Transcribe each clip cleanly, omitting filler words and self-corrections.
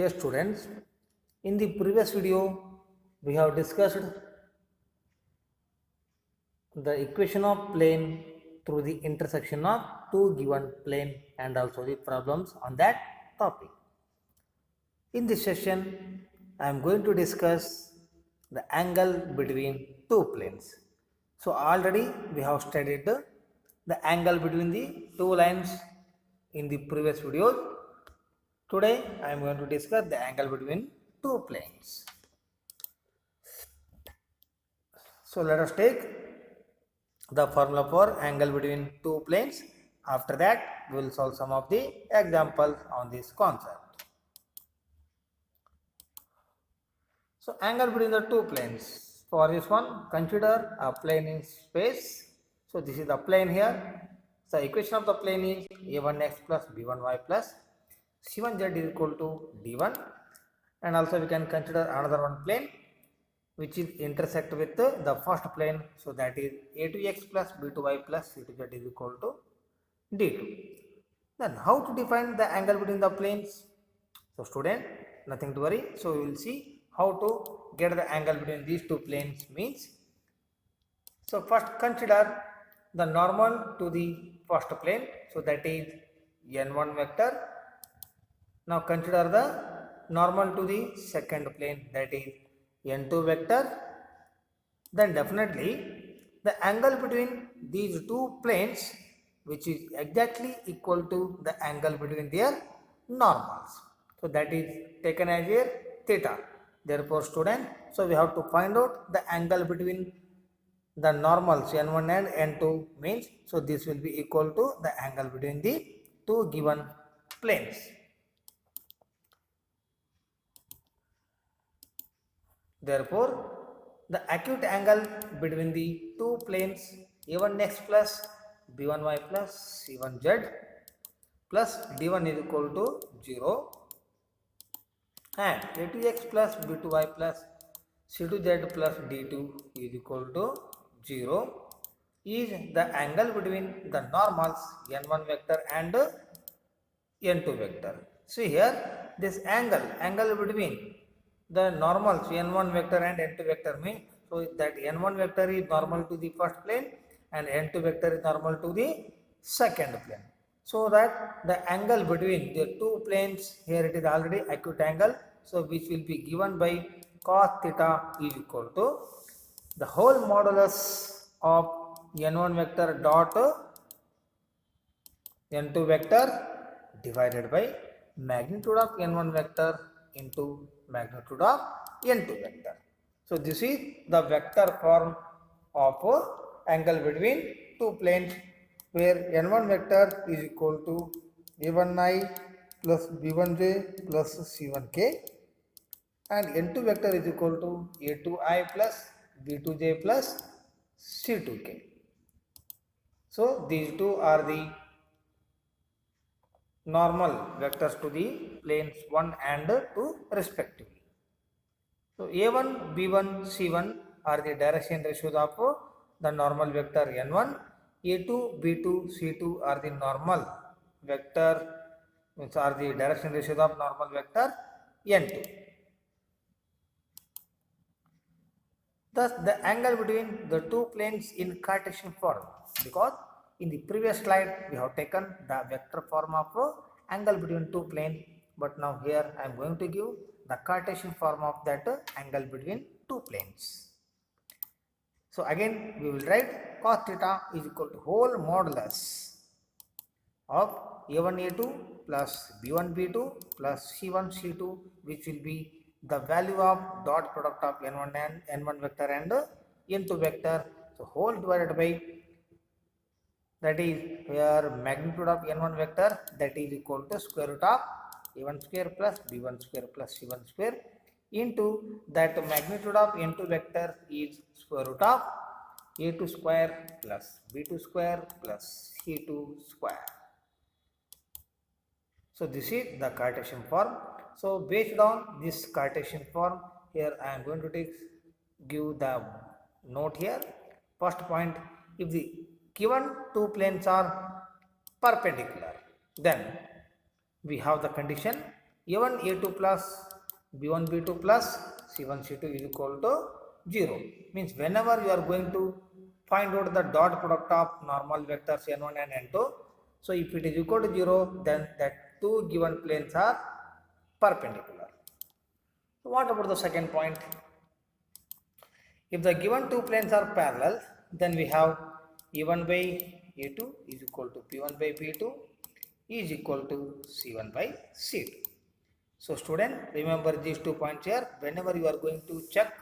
Dear students, in the previous video we have discussed the equation of plane through the intersection of two given plane and also the problems on that topic. In this session, I am going to discuss the angle between two planes. So already we have studied the angle between the two lines in the previous videos. Today I am going to discuss the angle between two planes. So let us take the formula for angle between two planes. After that we will solve some of the examples on this concept. So angle between the two planes. For this one, consider a plane in space. So this is the plane here. So equation of the plane is a1x plus b1y plus c1z is equal to d1. And also we can consider another one plane which is intersect with the first plane. So that is a2x plus b2y plus c2z is equal to d2. Then how to define the angle between the planes? So student, nothing to worry. So we will see how to get the angle between these two planes means. So first consider the normal to the first plane. So that is n1 vector. Now consider the normal to the second plane, that is n2 vector. Then definitely the angle between these two planes which is exactly equal to the angle between their normals. So that is taken as a theta. Therefore student, so we have to find out the angle between the normals n1 and n2 means, so this will be equal to the angle between the two given planes. Therefore, the acute angle between the two planes a1x plus b1y plus c1z plus d1 is equal to 0 and a2x plus b2y plus c2z plus d2 is equal to 0 is the angle between the normals n1 vector and n2 vector. See here, this angle between the normals n1 vector and n2 vector means, so that n1 vector is normal to the first plane and n2 vector is normal to the second plane. So that the angle between the two planes, here it is already acute angle, so which will be given by cos theta is equal to the whole modulus of n1 vector dot n2 vector divided by magnitude of n1 vector into magnitude of n2 vector. So this is the vector form of angle between two planes, where n1 vector is equal to a1i plus b1j plus c1k and n2 vector is equal to a2i plus b2j plus c2k. So these two are the normal vectors to the planes 1 and 2 respectively. So a1, b1, c1 are the direction ratios of the normal vector n1, a2, b2, c2 are the normal vector, which are the direction ratios of normal vector n2. Thus the angle between the two planes in Cartesian form, because in the previous slide we have taken the vector form of angle between two planes, but now here I am going to give the Cartesian form of that angle between two planes. So again we will write cos theta is equal to whole modulus of a1 a2 plus b1 b2 plus c1 c2, which will be the value of dot product of n1 and n1 vector and n2 vector. So whole divided by, that is here magnitude of n1 vector, that is equal to square root of a1 square plus b1 square plus c1 square into that magnitude of n2 vector is square root of a2 square plus b2 square plus c2 square. So this is the Cartesian form. So based on this Cartesian form, here I am going to give the note here. First point, if the given two planes are perpendicular, then we have the condition A1 A2 plus B1 B2 plus C1 C2 is equal to 0. Means whenever you are going to find out the dot product of normal vectors n1 and n2, so if it is equal to 0, then that two given planes are perpendicular. So what about the second point? If the given two planes are parallel, then we have A1 by A2 is equal to P1 by P2 is equal to C1 by C2. So student, remember these 2 points here. Whenever you are going to check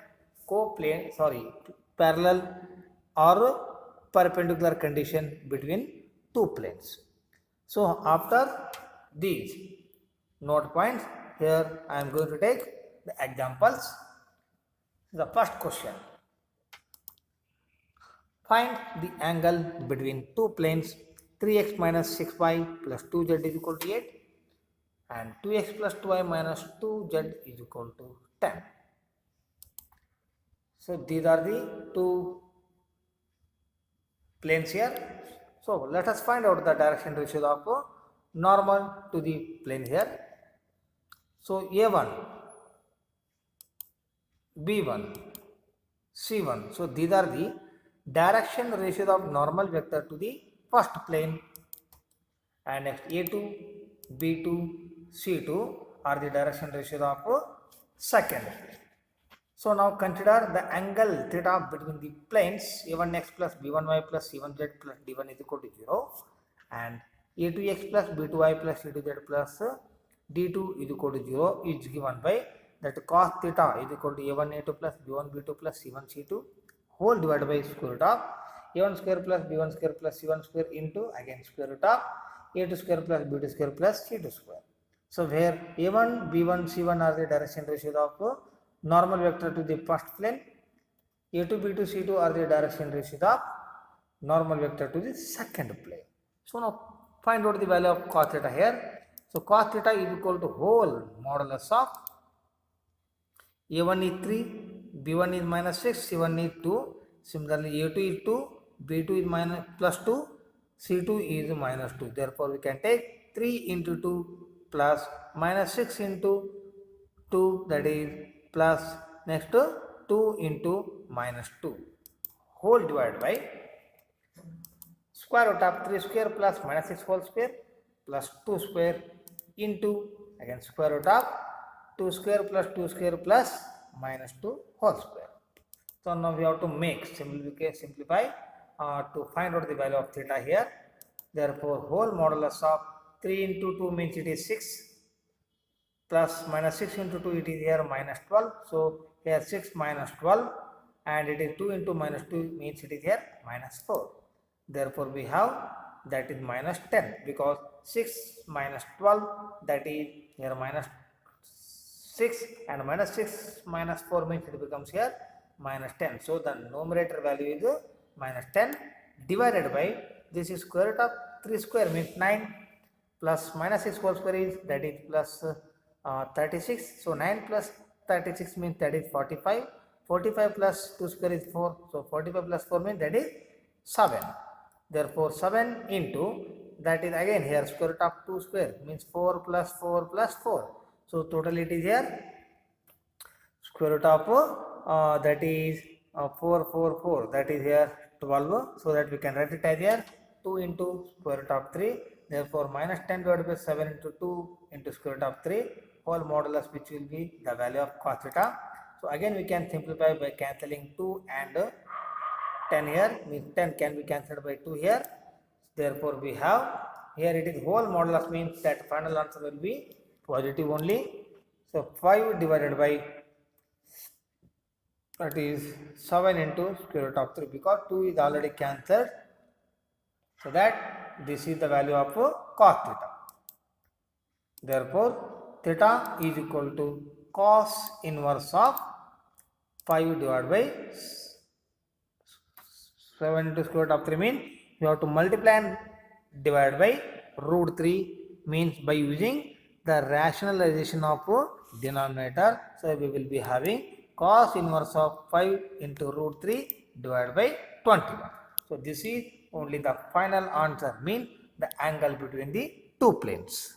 parallel or perpendicular condition between two planes. So after these note points, here I am going to take the examples. The first question: find the angle between two planes 3x minus 6y plus 2z is equal to 8 and 2x plus 2y minus 2z is equal to 10. So these are the two planes here. So let us find out the direction ratio of normal to the plane here. So A1, B1, C1. So these are the direction ratios of normal vector to the first plane, and next A2, B2, C2 are the direction ratios of second plane. So now consider the angle theta between the planes A1x plus B1y plus C1z plus D1 is equal to 0 and A2x plus B2y plus C2z plus D2 is equal to 0 is given by that cos theta is equal to A1A2 plus B1B2 plus C1C2 whole divided by square root of A1 square plus B1 square plus C1 square into again square root of A2 square plus B2 square plus C2 square. So where A1, B1, C1 are the direction ratios of normal vector to the first plane, A2, B2, C2 are the direction ratios of normal vector to the second plane. So now find out the value of cos theta here. So cos theta is equal to whole modulus of A1 is 3, B1 is minus 6, C1 is 2. Similarly, A2 is 2, B2 is minus plus 2, C2 is minus 2. Therefore, we can take 3 into 2 plus minus 6 into 2, that is plus next 2 into minus 2 whole divided by square root of 3 square plus minus 6 whole square plus 2 square into again square root of 2 square plus 2 square plus minus 2 whole square. So now we have to make simplify to find out the value of theta here. Therefore, whole modulus of 3 into 2 means it is 6 plus minus 6 into 2 it is here minus 12. So here 6 minus 12 and it is 2 into minus 2 means it is here minus 4. Therefore, we have that is minus 10 because 6 minus 12 that is here minus 6 and minus 6 minus 4 means it becomes here minus 10. So the numerator value is minus 10 divided by this is square root of 3 square means 9 plus minus 6 whole square is that is plus 36. So 9 plus 36 means that is 45. 45 plus 2 square is 4. So 45 plus 4 means that is 7. Therefore 7 into that is again here square root of 2 square means 4 plus 4 plus 4. So total it is here square root of that is 4 4 4 that is here 12. So that we can write it as here 2 into square root of 3. Therefore minus 10 divided by 7 into 2 into square root of 3 whole modulus which will be the value of cos theta. So again we can simplify by cancelling 2 and 10 here means 10 can be cancelled by 2 here. Therefore we have here it is whole modulus means that final answer will be positive only. So 5 divided by that is 7 into square root of 3 because 2 is already cancelled. So that this is the value of cos theta. Therefore theta is equal to cos inverse of 5 divided by 7 into square root of 3 means you have to multiply and divide by root 3 means by using the rationalization of denominator. So we will be having cos inverse of 5 into root 3 divided by 21. So this is only the final answer means the angle between the two planes.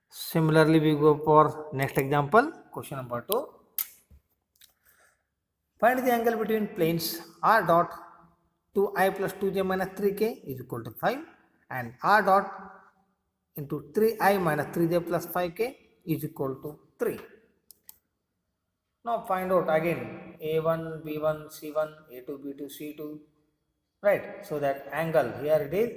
Similarly, we go for next example, question number 2. Find the angle between planes r dot 2i plus 2j minus 3k is equal to 5 and r dot into 3i minus 3j plus 5k is equal to 3. Now find out again a1, b1, c1, a2, b2, c2, right? So that angle here it is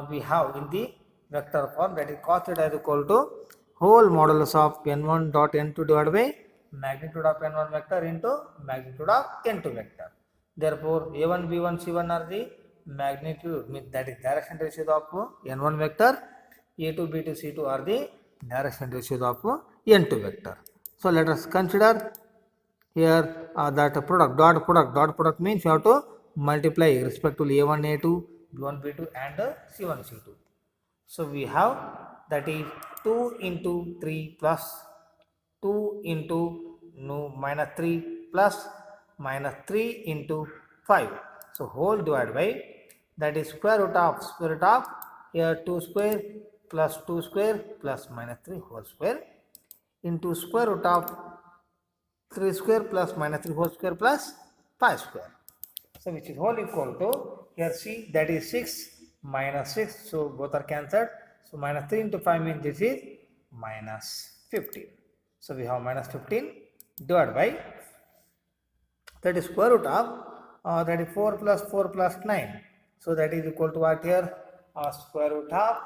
we have in the vector form, that is cos theta is equal to whole modulus of n1 dot n2 divided by magnitude of n1 vector into magnitude of n2 vector. Therefore a1, b1, c1 are the magnitude, means that is direction ratios of n1 vector, a2, b2, c2 are the direction ratios of n2 vector. So let us consider here that dot product means you have to multiply respectively a1 a2 b1 b2 and c1 c2. So we have that is 2 into 3 plus 2 into minus 3 plus minus 3 into 5. So whole divided by, that is square root of here 2 square plus 2 square plus minus 3 whole square into square root of 3 square plus minus 3 whole square plus 5 square. So which is whole equal to, here see that is 6 minus 6. So both are cancelled. So minus 3 into 5 means this is minus 15. So we have minus 15 divided by, that is square root of that is 4 plus 9. So that is equal to what here? Square root of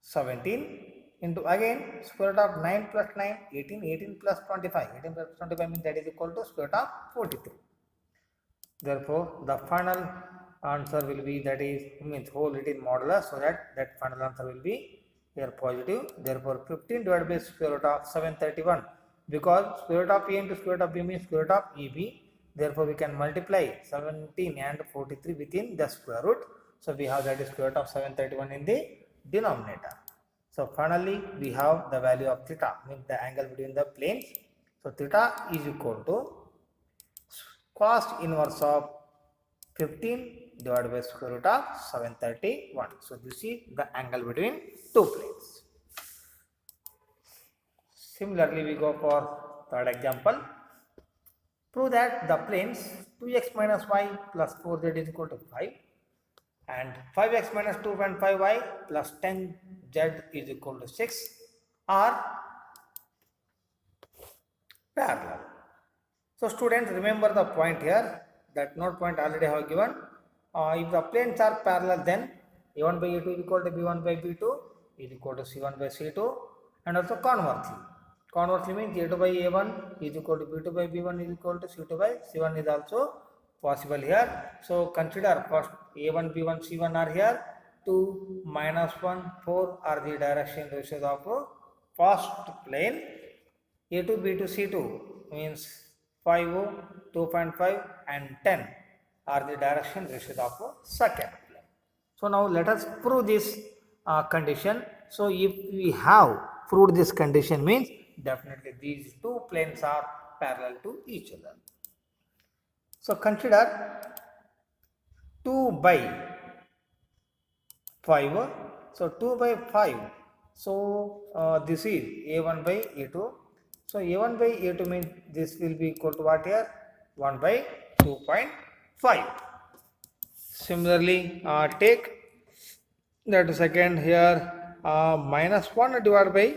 17 into again square root of 9 plus 9, 18, 18 plus 25. 18 plus 25 means that is equal to square root of 43. Therefore, the final answer will be, that is means whole it is modulus, so that final answer will be here positive. Therefore, 15 divided by square root of 731, because square root of a into square root of b means square root of eb. Therefore, we can multiply 17 and 43 within the square root. So we have that is square root of 731 in the denominator. So finally, we have the value of theta, means the angle between the planes. So theta is equal to cos inverse of 15 divided by square root of 731. So this is the angle between two planes. Similarly, we go for third example. Prove that the planes 2x minus y plus 4z is equal to 5 and 5x minus 2.5y plus 10z is equal to 6 are parallel. So students, remember the point here, that note point already I have given. If the planes are parallel, then a1 by a2 is equal to b1 by b2 is equal to c1 by c2, and also conversely. Conversely means a2 by a1 is equal to b2 by b1 is equal to c2 by c1 is also possible here. So consider first a1, b1, c1 are here, 2, minus 1, 4 are the direction ratios of first plane. a2, b2, c2 means 5, 2.5 and 10 are the direction ratios of second plane. So now let us prove this condition. So if we have proved this condition, means definitely these two planes are parallel to each other. So consider 2 by 5. So 2 by 5. So this is a1 by a2. So a1 by a2 means this will be equal to what here? 1 by 2.5. Similarly, take that second here minus 1 divided by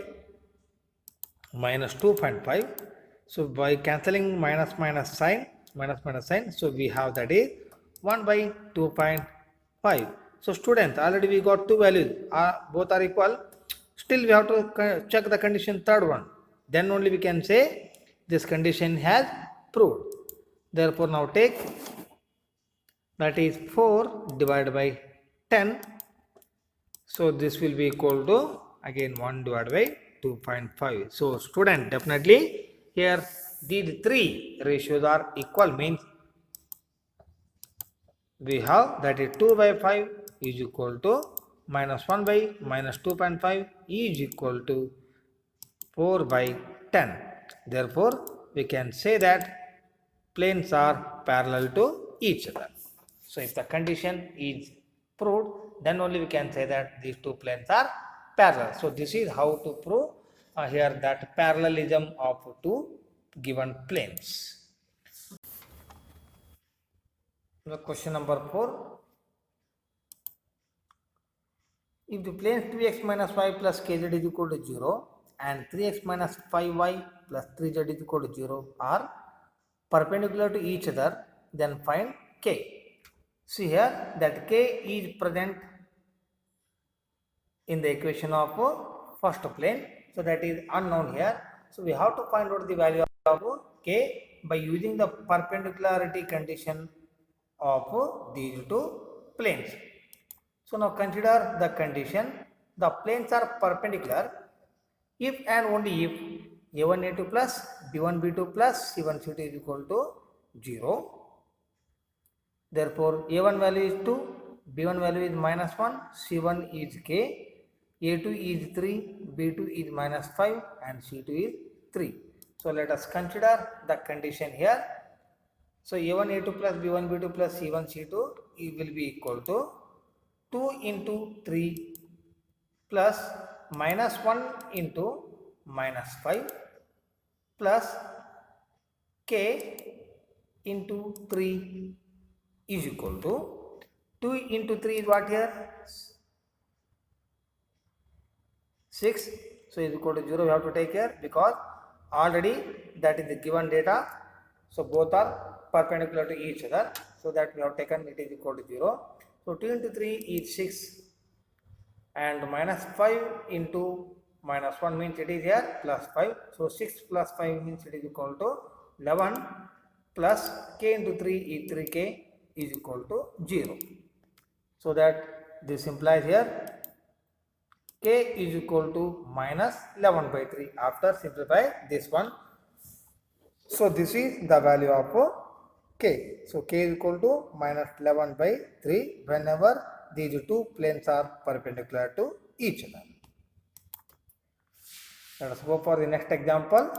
minus 2.5. So by cancelling minus sign, so we have that is 1 by 2.5. So students, already we got two values, both are equal. Still we have to check the condition third one. Then only we can say this condition has proved. Therefore now take that is 4 divided by 10. So this will be equal to again 1 divided by 2.5. So student, definitely here these three ratios are equal, means we have that is 2 by 5 is equal to minus 1 by minus 2.5 is equal to 4 by 10. Therefore, we can say that planes are parallel to each other. So if the condition is proved, then only we can say that these two planes are parallel. parallel. So this is how to prove here that parallelism of two given planes. The question number 4. If the planes 3x minus y plus kz is equal to 0 and 3x minus 5y plus 3z is equal to 0 are perpendicular to each other, then find k. See here that k is present in the equation of first plane, so that is unknown here. So we have to find out the value of k by using the perpendicularity condition of these two planes. So now consider the condition. The planes are perpendicular if and only if a1 a2 plus b1 b2 plus c1 c2 is equal to 0. Therefore a1 value is 2, b1 value is minus 1, c1 is k, a2 is 3, b2 is minus 5 and c2 is 3. So let us consider the condition here. So a1 a2 plus b1 b2 plus c1 c2 it will be equal to 2 into 3 plus minus 1 into minus 5 plus k into 3 is equal to 2 into 3 is what here? 6. So is equal to 0. We have to take here because already that is the given data. So both are perpendicular to each other. So that we have taken it is equal to 0. So 2 into 3 is 6 and minus 5 into minus 1 means it is here plus 5. So 6 plus 5 means it is equal to 11 plus k into 3 is 3k is equal to 0. So that this implies here k is equal to minus 11 by 3 after simplify this one. So this is the value of k. So k is equal to minus 11 by 3 whenever these two planes are perpendicular to each other. Let us go for the next example.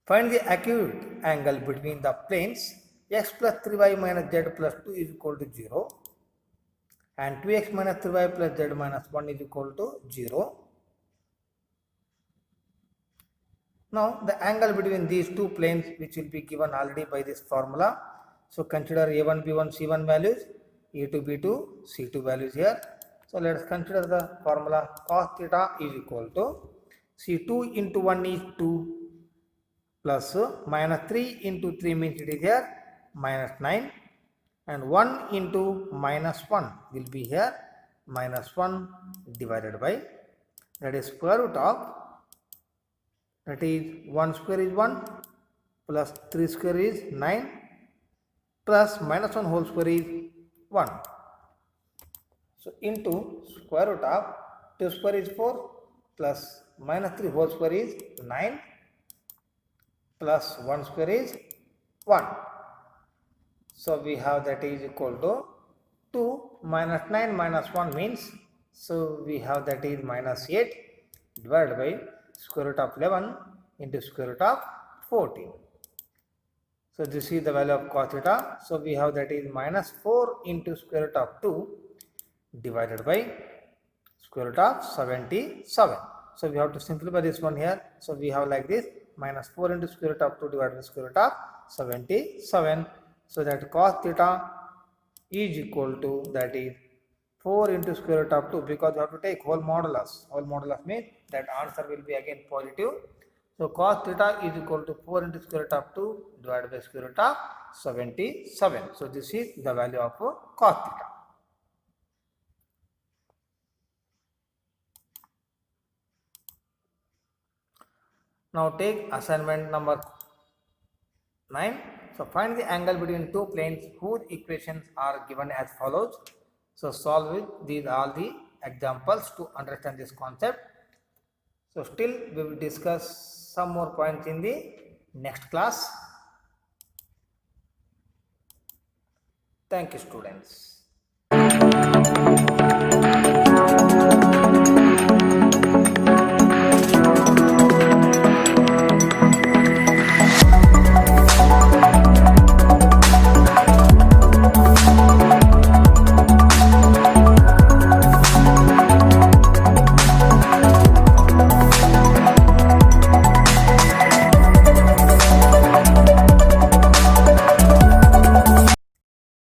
Find the acute angle between the planes x plus 3y minus z plus 2 is equal to 0 and 2x minus 3y plus z minus 1 is equal to 0. Now the angle between these two planes which will be given already by this formula. So consider a1 b1 c1 values, a2 b2 c2 values here. So let us consider the formula cos theta is equal to c2 into 1 is 2 plus minus 3 into 3 means it is here minus 9 and 1 into minus 1 will be here minus 1 divided by that is square root of that is 1 square is 1 plus 3 square is 9 plus minus 1 whole square is 1. So into square root of 2 square is 4 plus minus 3 whole square is 9 plus 1 square is 1. So we have that is equal to 2 minus 9 minus 1 means, so we have that is minus 8 divided by square root of 11 into square root of 14. So this is the value of cos theta. So we have that is minus 4 into square root of 2 divided by square root of 77. So we have to simplify this one here. So we have like this minus 4 into square root of 2 divided by square root of 77. So that cos theta is equal to that is 4 into square root of 2 because you have to take whole modulus. Whole modulus means that answer will be again positive. So cos theta is equal to 4 into square root of 2 divided by square root of 77. So this is the value of cos theta. Now take assignment number 9. So find the angle between two planes whose equations are given as follows. So solve with these all the examples to understand this concept. So still we will discuss some more points in the next class. Thank you, students.